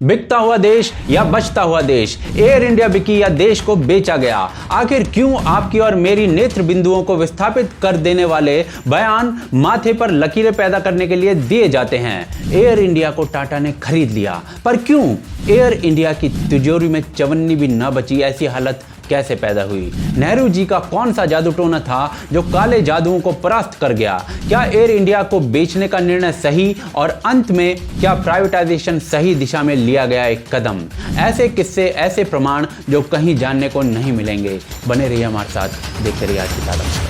बिकता हुआ देश या बचता हुआ देश, एयर इंडिया बिकी या देश को बेचा गया? आखिर क्यों आपकी और मेरी नेत्र बिंदुओं को विस्थापित कर देने वाले बयान माथे पर लकीरें पैदा करने के लिए दिए जाते हैं? एयर इंडिया को टाटा ने खरीद लिया, पर क्यों? एयर इंडिया की तिजोरी में चवन्नी भी न बची, ऐसी हालत कैसे पैदा हुई? नेहरू जी का कौन सा जादू टोना था जो काले जादुओं को परास्त कर गया? क्या एयर इंडिया को बेचने का निर्णय सही, और अंत में क्या प्राइवेटाइजेशन सही दिशा में लिया गया एक कदम? ऐसे किस्से, ऐसे प्रमाण जो कहीं जानने को नहीं मिलेंगे। बने रहिए हमारे साथ, देखते रहिए आज की तारीख।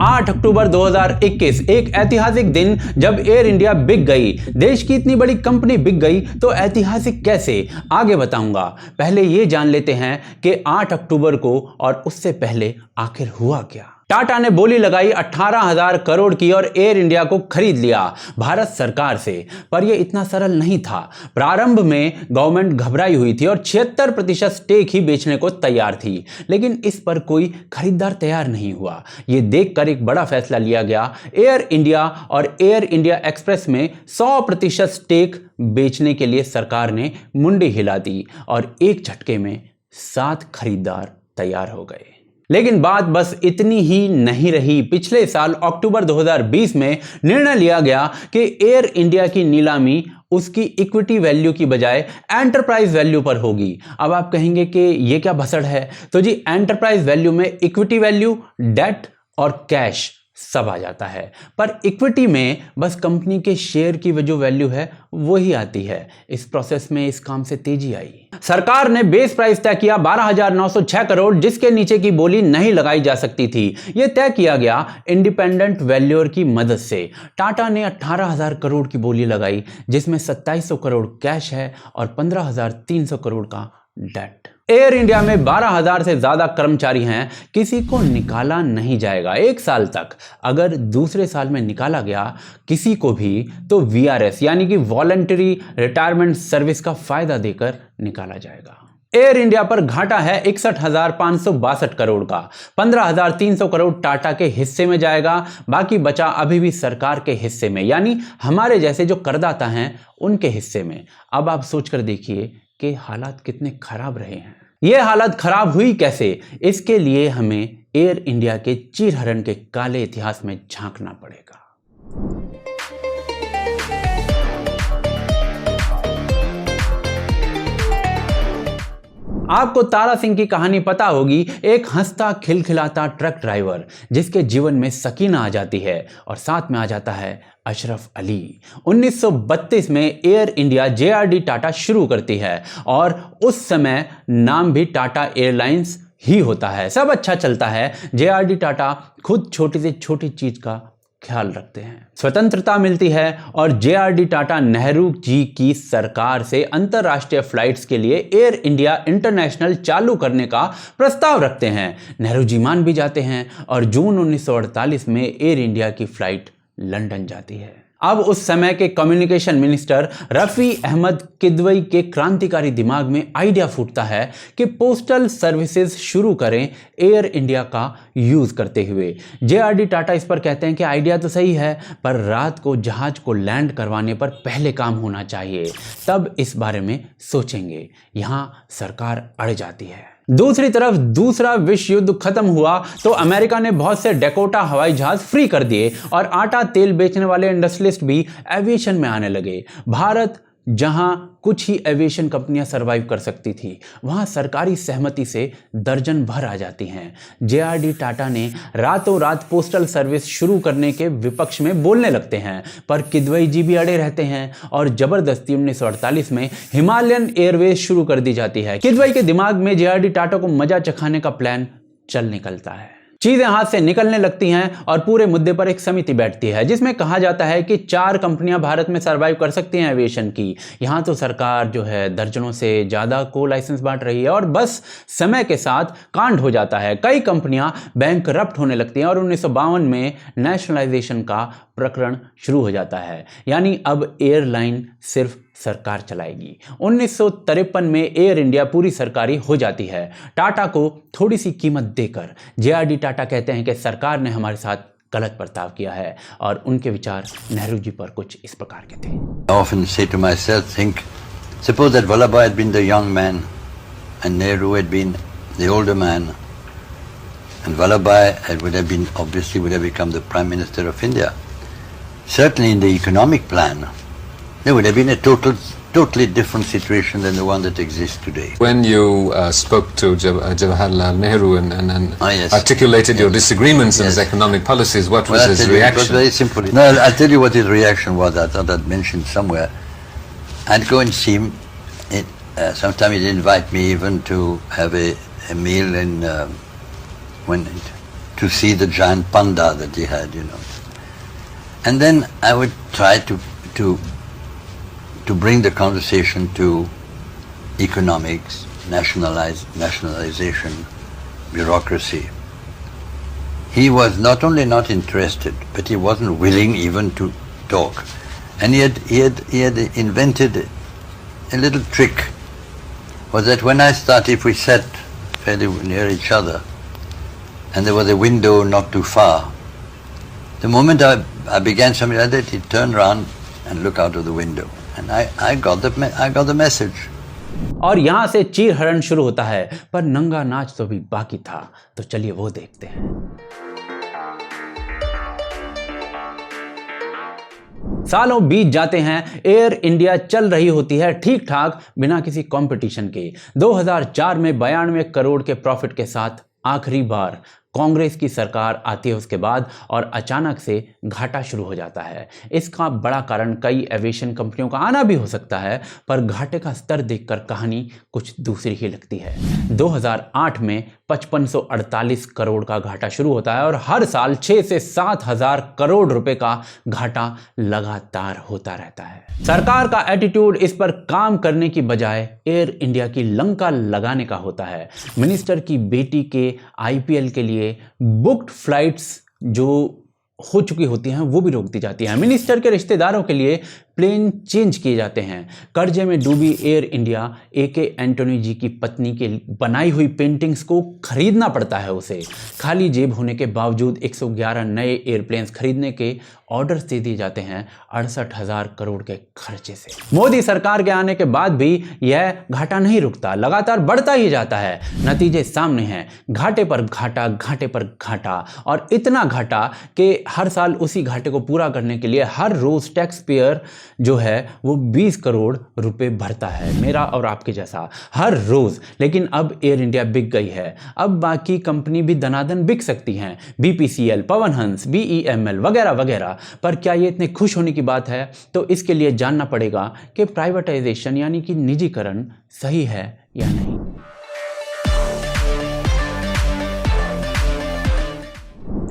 8 अक्टूबर 2021 एक ऐतिहासिक दिन, जब एयर इंडिया बिक गई। देश की इतनी बड़ी कंपनी बिक गई तो ऐतिहासिक कैसे, आगे बताऊंगा। पहले ये जान लेते हैं कि 8 अक्टूबर को और उससे पहले आखिर हुआ क्या। टाटा ने बोली लगाई 18,000 करोड़ की और एयर इंडिया को खरीद लिया भारत सरकार से। पर यह इतना सरल नहीं था। प्रारंभ में गवर्नमेंट घबराई हुई थी और 76% स्टेक ही बेचने को तैयार थी, लेकिन इस पर कोई खरीदार तैयार नहीं हुआ। यह देखकर एक बड़ा फैसला लिया गया। एयर इंडिया और एयर इंडिया एक्सप्रेस में 100% स्टेक बेचने के लिए सरकार ने मुंडी हिला दी और एक झटके में 7 खरीदार तैयार हो गए। लेकिन बात बस इतनी ही नहीं रही। पिछले साल अक्टूबर 2020 में निर्णय लिया गया कि एयर इंडिया की नीलामी उसकी इक्विटी वैल्यू की बजाय एंटरप्राइज वैल्यू पर होगी। अब आप कहेंगे कि ये क्या भसड़ है? तो जी, एंटरप्राइज वैल्यू में इक्विटी वैल्यू, डेट और कैश सब आ जाता है, पर इक्विटी में बस कंपनी के शेयर की जो वैल्यू है वो ही आती है। इस प्रोसेस में इस काम से तेजी आई। सरकार ने बेस प्राइस तय किया 12,906 करोड़, जिसके नीचे की बोली नहीं लगाई जा सकती थी। यह तय किया गया इंडिपेंडेंट वैल्यूअर की मदद से। टाटा ने 18,000 करोड़ की बोली लगाई, जिसमें 2700 करोड़ कैश है और 15,300 करोड़ का डेट। एयर इंडिया में 12,000 से ज्यादा कर्मचारी हैं, किसी को निकाला नहीं जाएगा 1 साल तक। अगर दूसरे साल में निकाला गया किसी को भी तो VRS यानी कि वॉलंटरी रिटायरमेंट सर्विस का फायदा देकर निकाला जाएगा। एयर इंडिया पर घाटा है 61,562 करोड़ का। 15,300 करोड़ टाटा के हिस्से में जाएगा, बाकी बचा अभी भी सरकार के हिस्से में, यानी हमारे जैसे जो करदाता हैं उनके हिस्से में। अब आप सोचकर देखिए कि हालात कितने खराब रहे हैं। यह हालत खराब हुई कैसे? इसके लिए हमें एयर इंडिया के चीरहरण के काले इतिहास में झांकना पड़ेगा। आपको तारा सिंह की कहानी पता होगी, एक हंसता खिलखिलाता ट्रक ड्राइवर जिसके जीवन में सकीना आ जाती है और साथ में आ जाता है अशरफ अली। 1932 में एयर इंडिया JRD टाटा शुरू करती है और उस समय नाम भी टाटा एयरलाइंस ही होता है। सब अच्छा चलता है। JRD टाटा खुद छोटी से छोटी चीज का ख्याल रखते हैं। स्वतंत्रता मिलती है और JRD टाटा नेहरू जी की सरकार से अंतरराष्ट्रीय फ्लाइट्स के लिए एयर इंडिया इंटरनेशनल चालू करने का प्रस्ताव रखते हैं। नेहरू जी मान भी जाते हैं और जून 1948 में एयर इंडिया की फ्लाइट लंदन जाती है। अब उस समय के कम्युनिकेशन मिनिस्टर रफी अहमद किदवई के क्रांतिकारी दिमाग में आइडिया फूटता है कि पोस्टल सर्विसेज शुरू करें एयर इंडिया का यूज करते हुए। JRD टाटा इस पर कहते हैं कि आइडिया तो सही है, पर रात को जहाज को लैंड करवाने पर पहले काम होना चाहिए, तब इस बारे में सोचेंगे। यहां सरकार अड़ जाती है। दूसरी तरफ दूसरा विश्व युद्ध खत्म हुआ तो अमेरिका ने बहुत से डकोटा हवाई जहाज फ्री कर दिए और आटा तेल बेचने वाले इंडस्ट्रियलिस्ट भी एविएशन में आने लगे। भारत, जहां कुछ ही एविएशन कंपनियां सरवाइव कर सकती थी, वहां सरकारी सहमति से दर्जन भर आ जाती हैं। JRD टाटा ने रातों रात पोस्टल सर्विस शुरू करने के विपक्ष में बोलने लगते हैं, पर किदवई जी भी अड़े रहते हैं और जबरदस्ती 1948 में हिमालयन एयरवेज शुरू कर दी जाती है। किदवई के दिमाग में JRD टाटा को मजा चखाने का प्लान चल निकलता है। चीजें हाथ से निकलने लगती हैं और पूरे मुद्दे पर एक समिति बैठती है, जिसमें कहा जाता है कि 4 कंपनियां भारत में सरवाइव कर सकती हैं एविएशन की। यहां तो सरकार जो है दर्जनों से ज्यादा को लाइसेंस बांट रही है और बस समय के साथ कांड हो जाता है। कई कंपनियां बैंकरप्ट होने लगती हैं और 1952 में नेशनलाइजेशन का प्रकरण शुरू हो जाता है। यानी अब एयरलाइन सिर्फ सरकार चलाएगी। 1953 में एयर इंडिया पूरी सरकारी हो जाती है। टाटा को थोड़ी सी कीमत देकर JRD टाटा कहते हैं कि सरकार ने हमारे साथ गलत बर्ताव किया है, और उनके विचार नेहरू जी पर कुछ इस प्रकार के थे। I often say to myself, suppose that Vallabhbhai had been the young man and Nehru had been the older man, and Vallabhbhai would have become the Prime Minister of India. Certainly in the economic plan, there would have been a totally different situation than the one that exists today. When you spoke to Jawaharlal Nehru and Yes. articulated your disagreements in Yes. his economic policies, what was Well, his It was reaction? very simple. No, I'll tell you what his reaction was. I thought I'd mentioned somewhere. I'd go and see him. Sometimes he'd invite me even to have a meal to see the giant panda that he had, And then I would try to bring the conversation to economics, nationalization, bureaucracy. He was not only not interested, but he wasn't willing even to talk. And he had invented a little trick. Was that when if we sat fairly near each other, and there was a window not too far, the moment I began something like that, he'd turn around and look out of the window. And I got the message. और यहां से चीर हरण शुरू होता है, पर नंगा नाच तो भी बाकी था। तो चलिए वो देखते हैं। सालों बीत जाते हैं, एयर इंडिया चल रही होती है ठीक ठाक बिना किसी कंपटीशन के। 2004 में 92 करोड़ के प्रॉफिट के साथ आखिरी बार कांग्रेस की सरकार आती है उसके बाद, और अचानक से घाटा शुरू हो जाता है। इसका बड़ा कारण कई एविएशन कंपनियों का आना भी हो सकता है, पर घाटे का स्तर देखकर कहानी कुछ दूसरी ही लगती है। 2008 में 5548 करोड़ का घाटा शुरू होता है, और हर साल 6 से 7 हजार करोड़ रुपए का घाटा लगातार होता रहता है। सरकार का एटीट्यूड इस पर काम करने की बजाय एयर इंडिया की लंका लगाने का होता है। मिनिस्टर की बेटी के IPL के लिए बुक्ड फ्लाइट्स जो हो चुकी होती हैं वो भी रोक दी जाती हैं। मिनिस्टर के रिश्तेदारों के लिए प्लेन चेंज किए जाते हैं। कर्जे में डूबी एयर इंडिया AK एंटोनी जी की पत्नी के बनाई हुई पेंटिंग्स को खरीदना पड़ता है उसे। खाली जेब होने के बावजूद 111 नए एयरप्लेन्स खरीदने के ऑर्डर्स दे दिए जाते हैं 68,000 करोड़ के खर्चे से। मोदी सरकार के आने के बाद भी यह घाटा नहीं रुकता, लगातार बढ़ता ही जाता है। नतीजे सामने हैं, घाटे पर घाटा, घाटे पर घाटा, और इतना घाटा कि हर साल उसी घाटे को पूरा करने के लिए हर रोज टैक्स पेयर जो है वो 20 करोड़ रुपए भरता है, मेरा और आपके जैसा, हर रोज। लेकिन अब एयर इंडिया बिक गई है, अब बाकी कंपनी भी दनादन बिक सकती हैं, BPCL, पवन हंस, BEML वगैरह वगैरह। पर क्या ये इतने खुश होने की बात है? तो इसके लिए जानना पड़ेगा कि प्राइवेटाइजेशन यानी कि निजीकरण सही है या नहीं।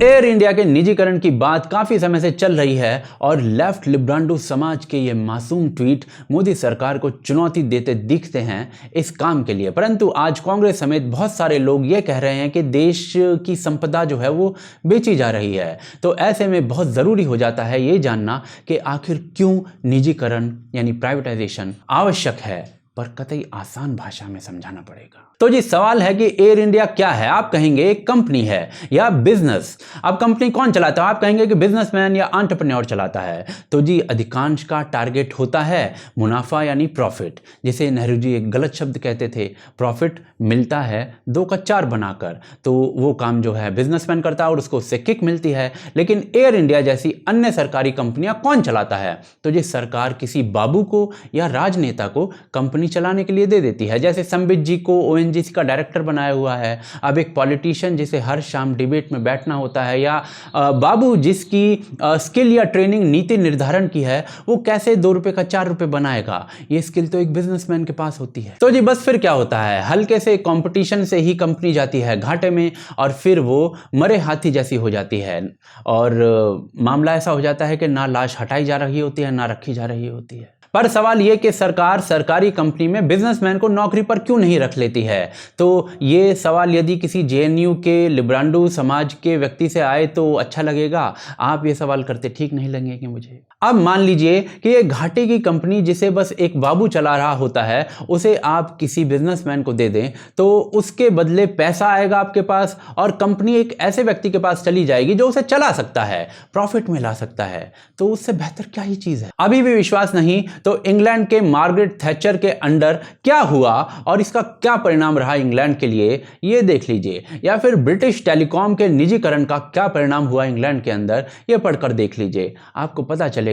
एयर इंडिया के निजीकरण की बात काफी समय से चल रही है, और लेफ्ट लिब्रांडो समाज के ये मासूम ट्वीट मोदी सरकार को चुनौती देते दिखते हैं इस काम के लिए। परंतु आज कांग्रेस समेत बहुत सारे लोग ये कह रहे हैं कि देश की संपदा जो है वो बेची जा रही है। तो ऐसे में बहुत जरूरी हो जाता है ये जानना कि आखिर क्यों निजीकरण यानी प्राइवेटाइजेशन आवश्यक है, पर कतई आसान भाषा में समझाना पड़ेगा। तो जी सवाल है कि एयर इंडिया क्या है? आप कहेंगे एक कंपनी है या बिजनेस। अब कंपनी कौन चलाता है? आप कहेंगे कि बिजनेसमैन या एंटरप्रेन्योर चलाता है। तो जी अधिकांश का टारगेट होता है मुनाफा यानी प्रॉफिट, जिसे नेहरू जी एक गलत शब्द कहते थे, प्रॉफिट मिलता है 2 का 4 बनाकर। तो वो काम जो है बिजनेसमैन करता है और उसको उससे किक मिलती है। लेकिन एयर इंडिया जैसी अन्य सरकारी कंपनियां कौन चलाता है? तो जी सरकार किसी बाबू को या राजनेता को कंपनी चलाने के लिए दे देती है। जैसे संबित जी को ONGC का डायरेक्टर बनाया हुआ है। अब एक पॉलिटिशियन जिसे हर शाम डिबेट में बैठना होता है, या बाबू जिसकी स्किल या ट्रेनिंग नीति निर्धारण की है, वो कैसे 2 रुपए का 4 रुपए बनाएगा? ये स्किल तो एक बिजनेसमैन के पास होती है। तो जी बस फिर क्या होता है, हल्के से कंपटीशन से ही कंपनी जाती है घाटे में, और फिर वो मरे हाथी जैसी हो जाती है, और मामला ऐसा हो जाता है कि ना लाश हटाई जा रही होती है ना रखी जा रही होती है। पर सवाल यह कि सरकार सरकारी कंपनी में बिजनेसमैन को नौकरी पर क्यों नहीं रख लेती है? तो ये सवाल यदि किसी JNU के लिब्रांडो समाज के व्यक्ति से आए तो अच्छा लगेगा। आप ये सवाल करते ठीक नहीं लगेंगे मुझे। अब मान लीजिए कि ये घाटे की कंपनी जिसे बस एक बाबू चला रहा होता है, उसे आप किसी बिजनेसमैन को दे दें तो उसके बदले पैसा आएगा आपके पास और कंपनी एक ऐसे व्यक्ति के पास चली जाएगी जो उसे चला सकता है, प्रॉफिट में ला सकता है। तो उससे बेहतर क्या ही चीज है। अभी भी विश्वास नहीं तो इंग्लैंड के मार्गरेट थैचर के अंडर क्या हुआ और इसका क्या परिणाम रहा इंग्लैंड के लिए, ये देख लीजिए। या फिर ब्रिटिश टेलीकॉम के निजीकरण का क्या परिणाम हुआ इंग्लैंड के अंदर, ये पढ़कर देख लीजिए, आपको पता चलेगा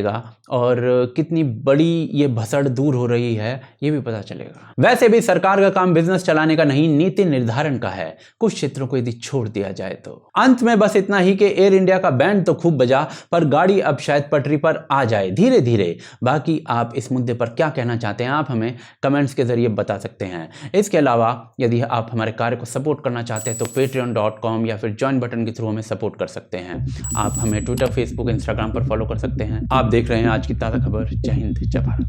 और कितनी बड़ी ये भसड़ दूर हो रही है ये भी पता चलेगा। वैसे भी सरकार का काम बिजनेस चलाने का नहीं, नीति निर्धारण का है, कुछ क्षेत्रों को यदि छोड़ दिया जाए तो। अंत में बस इतना ही कि एयर इंडिया का बैंड तो खूब बजा पर गाड़ी अब शायद पटरी पर आ जाए धीरे धीरे। बाकी आप इस मुद्दे पर क्या कहना चाहते हैं आप हमें कमेंट्स के जरिए बता सकते हैं। इसके अलावा यदि आप हमारे कार्य को सपोर्ट करना चाहते हैं तो patreon.com या फिर ज्वाइन बटन के थ्रू हमें सपोर्ट कर सकते हैं। आप हमें ट्विटर, फेसबुक, इंस्टाग्राम पर फॉलो कर सकते हैं। आप देख रहे हैं आज की ताज़ा खबर। जय हिंद, जय भारत।